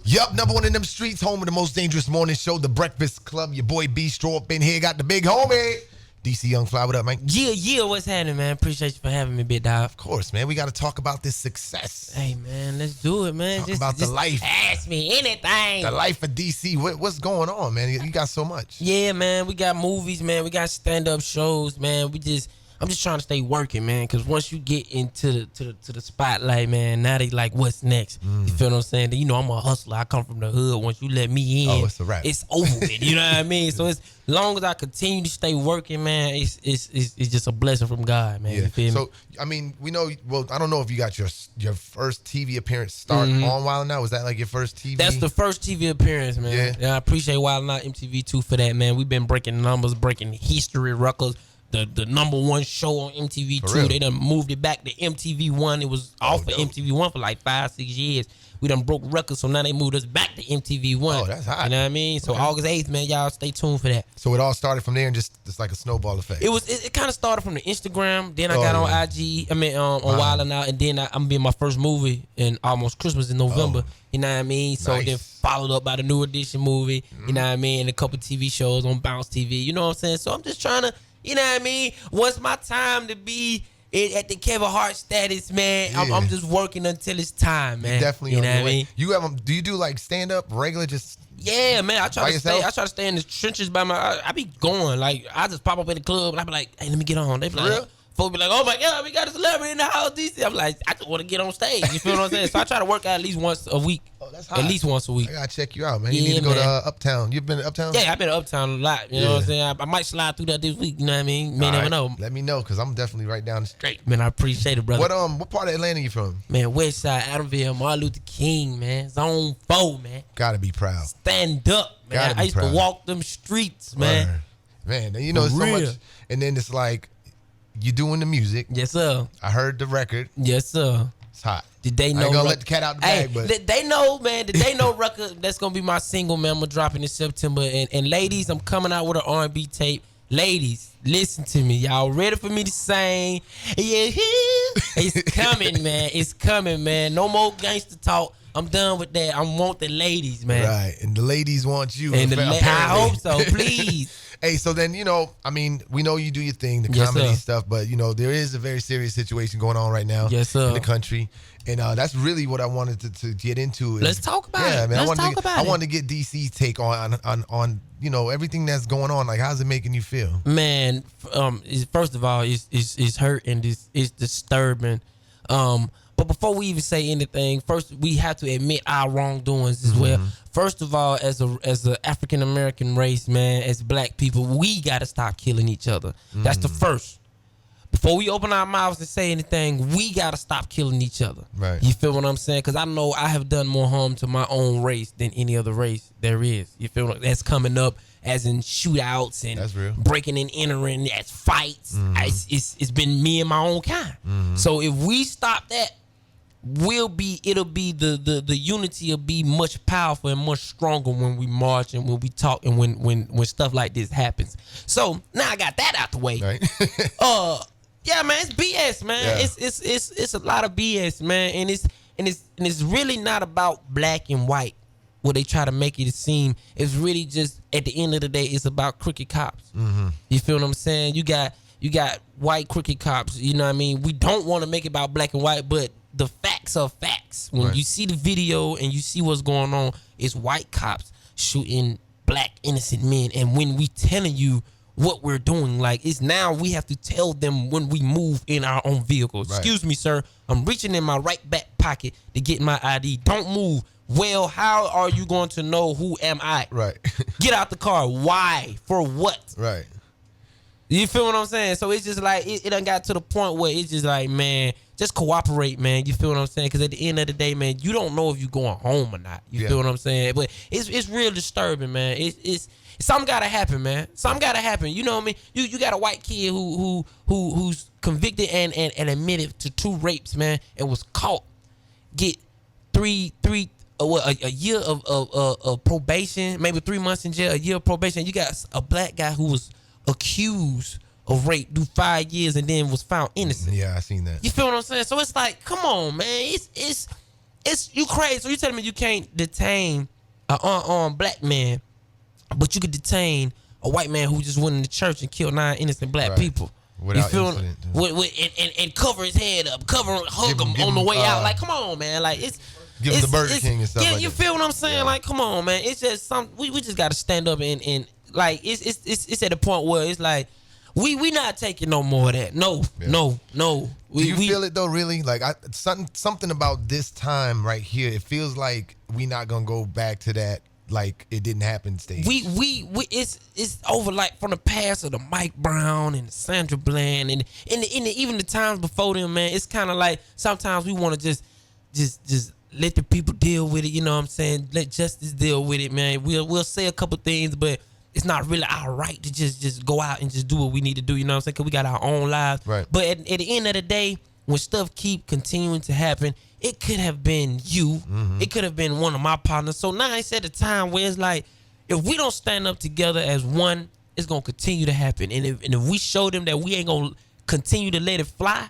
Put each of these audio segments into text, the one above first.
Yup, number one in them streets, home of the most dangerous morning show, The Breakfast Club. Your boy Beestroh up in here, got the big homie. DC Young Fly, what up, man? Yeah, what's happening, man? Appreciate you for having me, big dog. Of course, man. We got to talk about this success. Hey, man, let's do it, man. Talk about the life. Ask me anything. The life of DC. What's going on, man? You got so much. Yeah, man. We got movies, man. We got stand-up shows, man. I'm just trying to stay working, man, because once you get into the spotlight, man, now they like, what's next? You feel what I'm saying? You know, I'm a hustler. I come from the hood. Once you let me in, it's a wrap. It's over with. You know what I mean? So as long as I continue to stay working, man, it's just a blessing from God, man. Yeah. You feel me? So, I mean, we know, well, I don't know if you got your first TV appearance start on Wild 'N Out. Was that like your first TV? That's the first TV appearance, man. Yeah, I appreciate Wild 'N Out MTV2 for that, man. We've been breaking numbers, breaking history records. The number one show on MTV2. They done moved it back to MTV1. It was off of MTV1 for like 5-6 years. We done broke records, so now they moved us back to MTV1. Oh, that's hot. You know what I mean? So August 8th, man, y'all stay tuned for that. So it all started from there and just like a snowball effect. It kind of started from the Instagram. Then I got on IG. On Wild 'N Out, and then I'm being my first movie in almost Christmas in November. You know what I mean? So then followed up by the New Edition movie. You know what I mean? And a couple TV shows on Bounce TV. You know what I'm saying? So I'm just trying to. You know what I mean? Once my time to be at the Kevin Hart status, man, I'm just working until it's time, man. Definitely. You know what I mean? Do you do like stand up regular? Just yeah, man. I try to stay in the trenches by I be going like I just pop up in the club and I be like, hey, let me get on. They be like, real? Folks be like, oh my God, we got a celebrity in the house. DC. I'm like, I just want to get on stage. You feel what I'm saying? So I try to work out at least once a week. Oh, that's hot. At least once a week. I gotta check you out, man. You need to go to Uptown. You've been to Uptown? Yeah, I've been to Uptown a lot. You know what I'm saying? I might slide through that this week. You know what I mean? May never know. Let me know, because I'm definitely right down the street. Man, I appreciate it, brother. What part of Atlanta you from? Man, West Side, Adamville, Martin Luther King, man. Zone 4, man. Gotta be proud. Stand up, man. I used to walk them streets, man. Man, you know, so much. And then it's like, you doing the music. Yes, sir. I heard the record. Yes, sir. It's hot. Did they know? I ain't gonna let the cat out the bag, but they know, man. Did they know record? That's gonna be my single, man. I'm gonna drop it in September. And ladies, I'm coming out with an R&B tape. Ladies, listen to me. Y'all ready for me to sing? Yeah, it's coming, man. It's coming, man. No more gangster talk. I'm done with that. I want the ladies, man. Right, and the ladies want you. And I hope so. Please. Hey, so then, you know, I mean, we know you do your thing, the comedy stuff, but, you know, there is a very serious situation going on right now in the country. And that's really what I wanted to get into. Let's talk about it. Yeah, man. I wanted to get DC's take on you know, everything that's going on. Like, how's it making you feel? Man, first of all, it's hurting. It's disturbing. But before we even say anything, first we have to admit our wrongdoings as well. First of all, as a African American race, man, as black people, we gotta stop killing each other. That's the first. Before we open our mouths and say anything, we gotta stop killing each other. Right. You feel what I'm saying? Because I know I have done more harm to my own race than any other race there is. You feel what? That's coming up as in shootouts and breaking and entering, as fights. It's been me and my own kind. So if we stop that, it'll be the unity will be much powerful and much stronger when we march and when we talk and when stuff like this happens. So now I got that out the way. Right. Yeah, man, it's BS, man. Yeah. It's a lot of BS, man, and it's really not about black and white. What they try to make it seem, it's really just at the end of the day, it's about crooked cops. You feel what I'm saying? You got white crooked cops. You know what I mean? We don't want to make it about black and white, but the facts are facts. When you see the video and you see what's going on, it's white cops shooting black innocent men. And when we telling you what we're doing, like, it's now we have to tell them when we move in our own vehicles. Excuse me, sir. I'm reaching in my right back pocket to get my ID. Don't move. Well, how are you going to know who am I? Right. Get out the car. Why? For what? Right. You feel what I'm saying? So it's just like, it done got to the point where it's just like, man, just cooperate, man. You feel what I'm saying? Because at the end of the day, man, you don't know if you're going home or not. You feel what I'm saying? But it's real disturbing, man. It's something gotta happen, man. Something gotta happen. You know what I mean? You got a white kid who's convicted and admitted to 2 rapes, man, and was caught. Get a year of probation, maybe 3 months in jail, a year of probation. You got a black guy who was accused of rape, do 5 years, and then was found innocent. Yeah, I seen that. You feel what I'm saying? So it's like, come on, man. It's you crazy. So you telling me you can't detain an unarmed black man, but you could detain a white man who just went in the church and killed 9 innocent black people. Without you feel incident. And cover his head up, hug him on the way out. Like, come on, man. Like, give him the Burger King and stuff. Yeah, like you that. feel what I'm saying? Yeah. Like, come on, man. It's just we just got to stand up and like it's at the point where it's like we not taking no more of that. No. Do you feel it though? Really? Like something about this time right here. It feels like we not gonna go back to that. Like it didn't happen stage. It's over like from the past of the Mike Brown and Sandra Bland and even the times before them, man. It's kind of like sometimes we want to just let the people deal with it. You know what I'm saying? Let justice deal with it, man. We'll say a couple things, but it's not really our right to just go out and just do what we need to do. You know what I'm saying? Because we got our own lives. Right. But at the end of the day, when stuff keep continuing to happen, it could have been you. Mm-hmm. It could have been one of my partners. So now it's at a time where it's like, if we don't stand up together as one, it's going to continue to happen. And if we show them that we ain't going to continue to let it fly,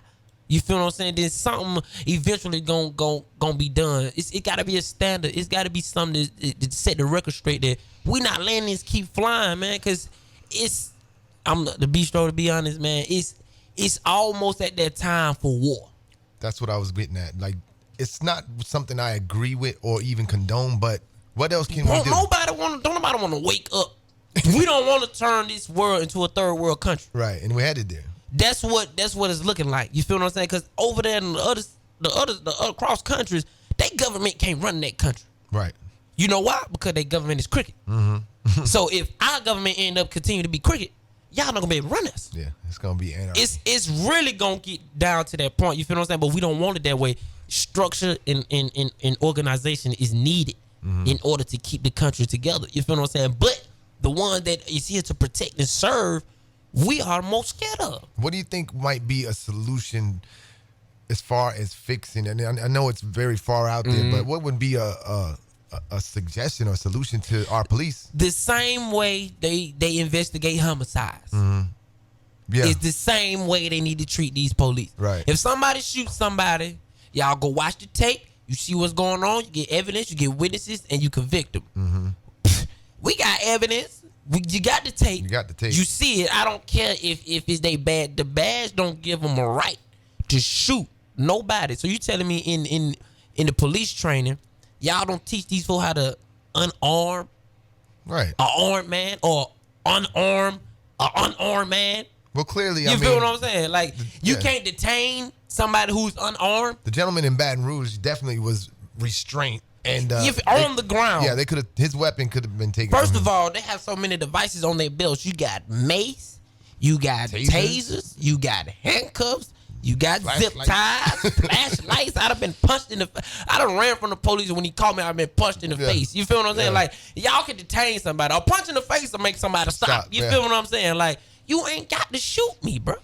you feel what I'm saying? Then something eventually gonna be done. It got to be a standard. It's got to be something to set the record straight that we not letting this keep flying, man. Because I'm the Beestroh, to be honest, man. It's almost at that time for war. That's what I was getting at. Like, it's not something I agree with or even condone, but what else can we do? Don't nobody want to wake up. We don't want to turn this world into a third world country. Right, and we're headed there. That's what it's looking like. You feel what I'm saying? Because over there in the other cross countries, their government can't run that country. Right. You know why? Because their government is crooked. Mm-hmm. So if our government end up continuing to be crooked, y'all not gonna be able to run us. Yeah, it's gonna be anarchy. It's really gonna get down to that point. You feel what I'm saying? But we don't want it that way. Structure and organization is needed in order to keep the country together. You feel what I'm saying? But the one that is here to protect and serve, we are most scared of. What do you think might be a solution as far as fixing? And I know it's very far out there, but what would be a suggestion or solution to our police? The same way they investigate homicides. Yeah. It's the same way they need to treat these police. Right. If somebody shoots somebody, y'all go watch the tape. You see what's going on. You get evidence. You get witnesses, and you convict them. We got evidence. You got the tape. You see it. I don't care if it's they bad. The badge don't give them a right to shoot nobody. So you telling me in the police training, y'all don't teach these folks how to unarm, right, an armed man or unarm an unarmed man? Well, clearly, you feel what I'm saying? Like you can't detain somebody who's unarmed. The gentleman in Baton Rouge definitely was restrained. And on the ground. Yeah, his weapon could have been taken. First of all, they have so many devices on their belts. You got mace, you got tasers, you got handcuffs, you got zip ties, flashlights. I done ran from the police, and when he called me, I've been punched in the face. You feel what I'm saying? Like, y'all can detain somebody. A punch in the face will make somebody stop. You feel what I'm saying? Like, you ain't got to shoot me, bro.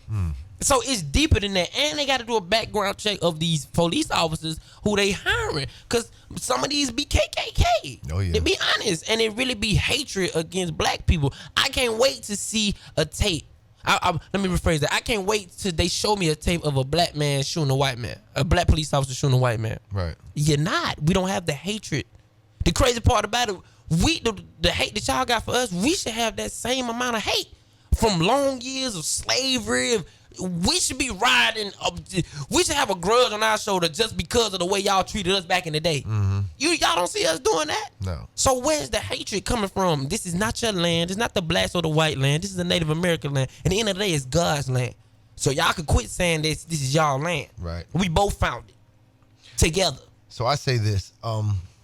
So it's deeper than that. And they got to do a background check of these police officers who they hiring. Because some of these be KKK. Oh, yeah. To be honest. And it really be hatred against black people. I can't wait to see a tape. Let me rephrase that. I can't wait till they show me a tape of a black man shooting a white man. A black police officer shooting a white man. Right. You're not. We don't have the hatred. The crazy part about it, the hate that y'all got for us, we should have that same amount of hate. From long years of slavery, we should be riding. We should have a grudge on our shoulder just because of the way y'all treated us back in the day. Y'all don't see us doing that. No. So where's the hatred coming from? This is not your land. It's not the blacks or the white land. This is the Native American land. At the end of the day, it's God's land. So y'all can quit saying this is y'all land. Right. We both found it together. So I say this.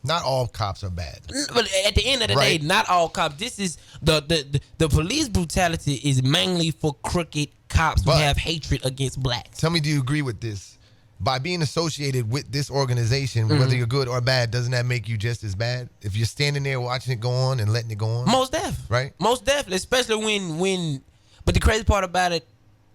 Not all cops are bad. But at the end of the day, not all cops. This is the police brutality is mainly for crooked cops who have hatred against blacks. Tell me, do you agree with this? By being associated with this organization, whether you're good or bad, doesn't that make you just as bad? If you're standing there watching it go on and letting it go on? Most definitely. Right? Most definitely. Especially when but the crazy part about it,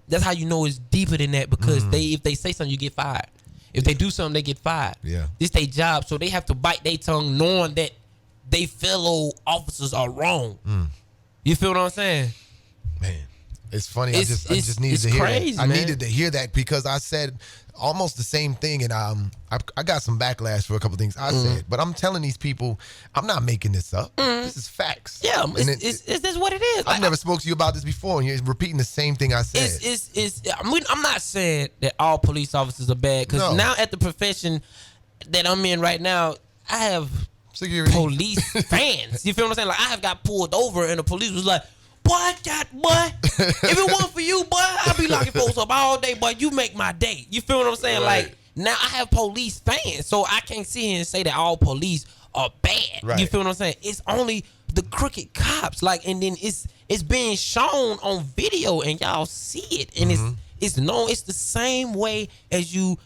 that's how you know it's deeper than that, because if they say something, you get fired. If they do something, they get fired. Yeah. This their job, so they have to bite their tongue knowing that they fellow officers are wrong. You feel what I'm saying? Man. It's funny. I just needed to hear that. I needed to hear that because I said almost the same thing, and I got some backlash for a couple things I said. But I'm telling these people, I'm not making this up. This is facts. Yeah, it's this what it is. I've never spoke to you about this before, and you're repeating the same thing I said. I mean, I'm not saying that all police officers are bad, because now at the profession that I'm in right now, I have security police fans. You feel what I'm saying? Like, I have got pulled over, and the police was like, boy, if it wasn't for you, boy, I'd be locking folks up all day, boy. You make my day. You feel what I'm saying? Right. Like, now I have police fans, so I can't sit here and say that all police are bad. Right. You feel what I'm saying? It's only the crooked cops. Like, and then it's being shown on video, and y'all see it, and it's known. It's the same way as you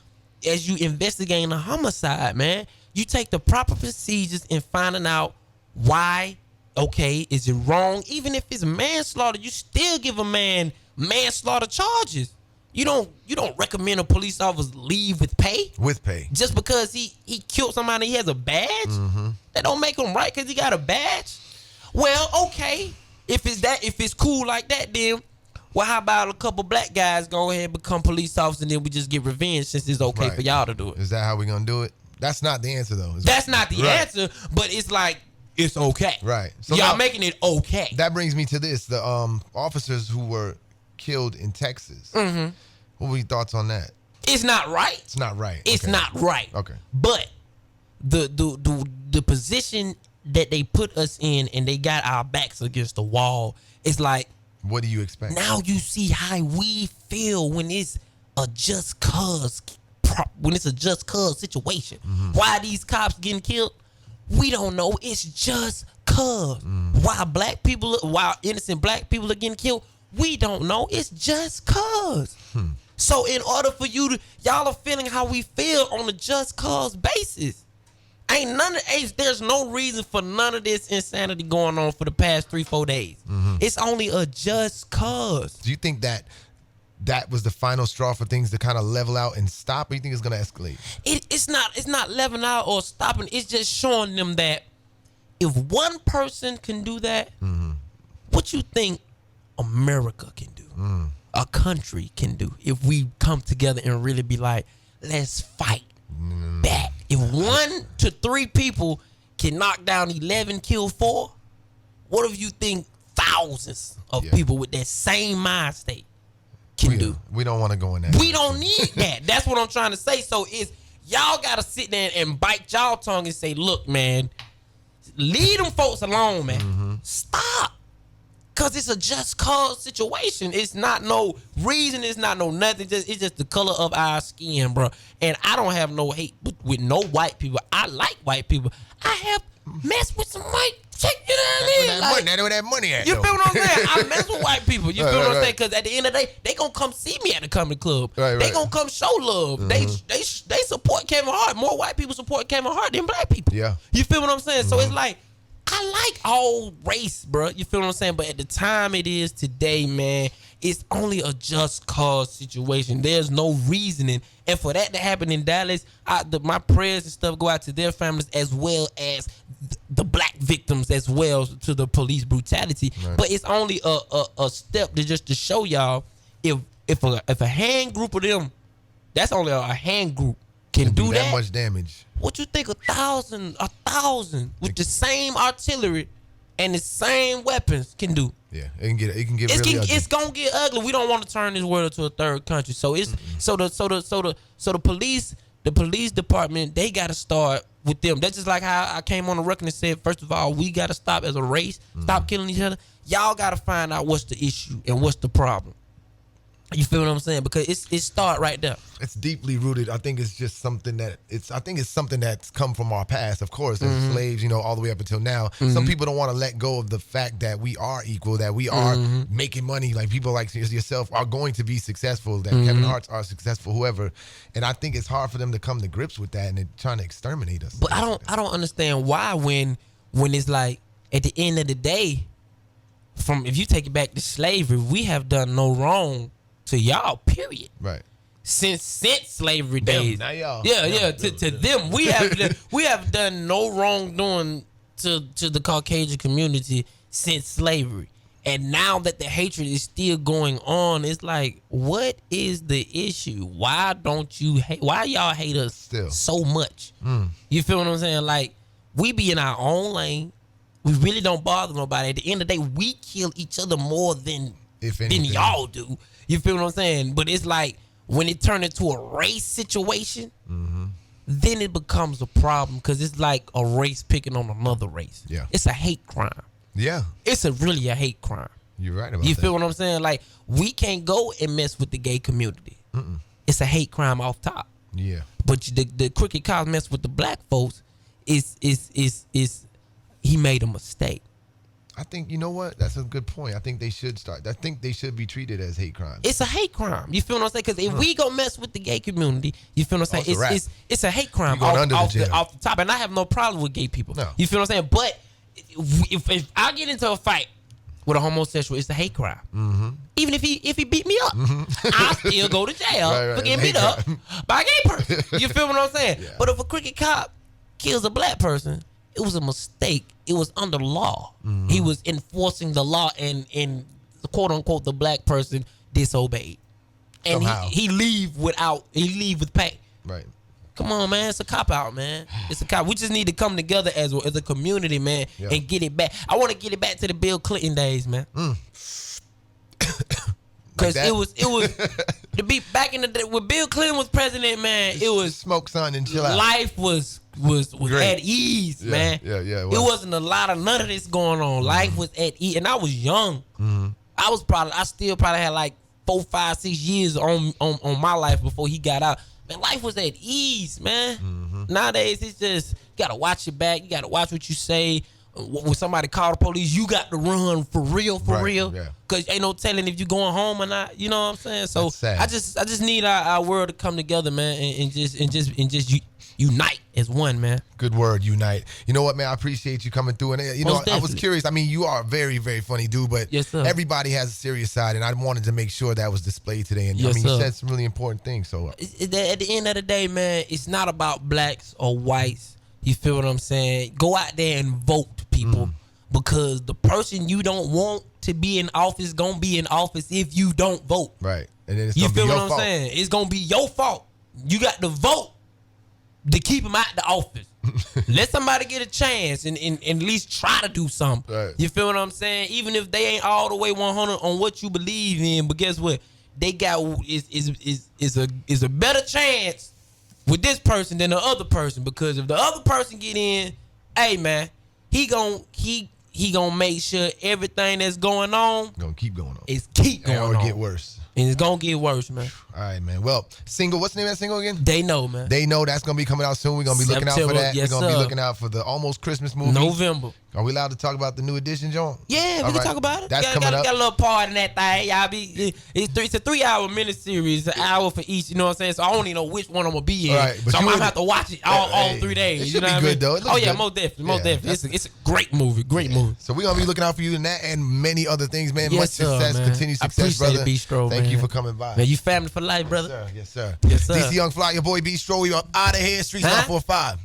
investigating a homicide, man. You take the proper procedures in finding out why. Okay, is it wrong? Even if it's manslaughter, you still give a man manslaughter charges. You don't recommend a police officer leave with pay? With pay. Just because he killed somebody, he has a badge? That don't make him right because he got a badge? Well, okay. If it's cool like that, then well, how about a couple black guys go ahead and become police officers, and then we just get revenge since it's okay for y'all to do it? Is that how we gonna do it? That's not the answer, though. That's not the answer, but it's like, it's okay. Right. So y'all making it okay. That brings me to this. The officers who were killed in Texas. What were your thoughts on that? It's not right. It's not right. It's not right. Okay. But the position that they put us in, and they got our backs against the wall, it's like, what do you expect? Now you see how we feel when it's a just cause situation. Why these cops getting killed? We don't know. It's just cause. Why innocent black people are getting killed? We don't know. It's just cause. So in order for y'all are feeling how we feel on a just cause basis. There's no reason for none of this insanity going on for the past 3-4 days. It's only a just cause. Do you think that was the final straw for things to kind of level out and stop, or you think it's going to escalate? It's not leveling out or stopping. It's just showing them that if one person can do that, what you think America can do, a country can do, if we come together and really be like, let's fight back. If 1 to 3 people can knock down 11, kill 4, what if you think thousands of people with that same mind state can do? We don't want to go in that. We don't need that. That's what I'm trying to say. So y'all got to sit there and bite y'all tongue and say, look, man, leave them folks alone, man. Stop. Because it's a just cause situation. It's not no reason. It's not no nothing. It's just the color of our skin, bro. And I don't have no hate with no white people. I like white people. I have messed with some white chick, you know what I mean? That's where that money at, you though. feel what I'm saying? I mess with white people. You feel what I'm saying? Because at the end of the day, they going to come see me at the comedy club. They going to come show love. They support Kevin Hart. More white people support Kevin Hart than black people. Yeah. You feel what I'm saying? So it's like, I like all race, bro. You feel what I'm saying? But at the time it is today, man, it's only a just cause situation. There's no reasoning. And for that to happen in Dallas, my prayers and stuff go out to their families as well as the black victims as well, to the police brutality. Right. But it's only a step to show y'all if a hand group of them, that's only a hand group, can do that much damage. What you think 1,000 with the same artillery and the same weapons can do? Yeah, it can get really ugly. It's gonna get ugly. We don't want to turn this world into a third country. So it's so the police department, they got to start with them. That's just like how I came on the record and said, first of all, we got to stop as a race, stop killing each other. Y'all got to find out what's the issue and what's the problem. You feel what I'm saying? Because it start right there. It's deeply rooted. I think it's just something that's come from our past, of course, as slaves, all the way up until now. Some people don't want to let go of the fact that we are equal, that we are making money. Like people like yourself are going to be successful, that Kevin Hart's are successful, whoever. And I think it's hard for them to come to grips with that, and they're trying to exterminate us. But I don't understand why when it's like at the end of the day, if you take it back to slavery, we have done no wrong to y'all, period. Right. Since slavery days. Not y'all. Yeah. To them, we have done no wrongdoing to the Caucasian community since slavery. And now that the hatred is still going on, it's like, what is the issue? Why don't you hate? Why y'all hate us still so much? You feel what I'm saying? Like, we be in our own lane. We really don't bother nobody. At the end of the day, we kill each other more than y'all do. You feel what I'm saying? But it's like, when it turns into a race situation, then it becomes a problem, because it's like a race picking on another race. Yeah. It's a hate crime. Yeah. It's really a hate crime. You're right about that. You feel what I'm saying? Like, we can't go and mess with the gay community. It's a hate crime off top. Yeah. But the crooked cop mess with the black folks is he made a mistake. I think, you know what? That's a good point. I think they should be treated as hate crimes. It's a hate crime. You feel what I'm saying? Because if we go mess with the gay community, you feel what I'm saying? It's a hate crime off the top. And I have no problem with gay people. No. You feel what I'm saying? But if I get into a fight with a homosexual, it's a hate crime. Even if he beat me up, I still go to jail for getting beat up by a gay person. You feel what I'm saying? Yeah. But if a crooked cop kills a black person, it was a mistake. It was under law. He was enforcing the law, and quote unquote the black person disobeyed, and he leave with pay. Right. Come on, man. It's a cop out, man. It's a cop. We just need to come together as a community, man, and get it back. I want to get it back to the Bill Clinton days, man. Because it was to be back in the day when Bill Clinton was president, man. It was smoke, son, and chill out. Life was at ease, man. Yeah, it wasn't a lot of none of this going on. Life was at ease, and I was young. I still probably had like 4, 5, 6 years on my life before he got out. Man, life was at ease, man. Nowadays, it's just, you gotta watch your back. You gotta watch what you say. When somebody call the police, you got to run for real. Cause ain't no telling if you going home or not. You know what I'm saying? So I just need our world to come together, man, and just unite as one, man. Good word, unite. You know what, man? I appreciate you coming through. And I was curious. I mean, you are a very, very funny dude, but everybody has a serious side, and I wanted to make sure that was displayed today. And you said some really important things. So at the end of the day, man, it's not about blacks or whites. You feel what I'm saying? Go out there and vote, people, because the person you don't want to be in office gonna be in office if you don't vote. Right. And then you feel what I'm saying? It's gonna be your fault. You got to vote to keep him out the office. Let somebody get a chance and at least try to do something. Right. You feel what I'm saying? Even if they ain't all the way 100 on what you believe in, but guess what? They got is a better chance with this person than the other person, because if the other person get in, hey man, he gonna make sure everything that's going on gonna keep going on. It's keep going on. Or get worse. And it's gonna get worse, man. All right, man. Well, single. What's the name of that single again? They Know, man. They Know. That's gonna be coming out soon. We're gonna be looking out for that. Yes, we're gonna be looking out for the almost Christmas movie. November. Are we allowed to talk about the new edition, John? Yeah, we can talk about it. That's coming up. Got a little part in that thing. Y'all it's a 3-hour miniseries, an hour for each. You know what I'm saying? So I don't even know which one I'm gonna be in. Right, but so I'm gonna have to watch it all 3 days. It should be good though. Oh yeah, most definitely. It's a great movie. Great movie. So we're gonna be looking out for you in that and many other things, man. Yes, much success, man. continued success, brother. Beestroh, Thank you for coming by. Man, you family for life, brother. Yes, sir. Yes, sir. DC Young Fly, your boy Beestroh. We are out of here. Streetz 145.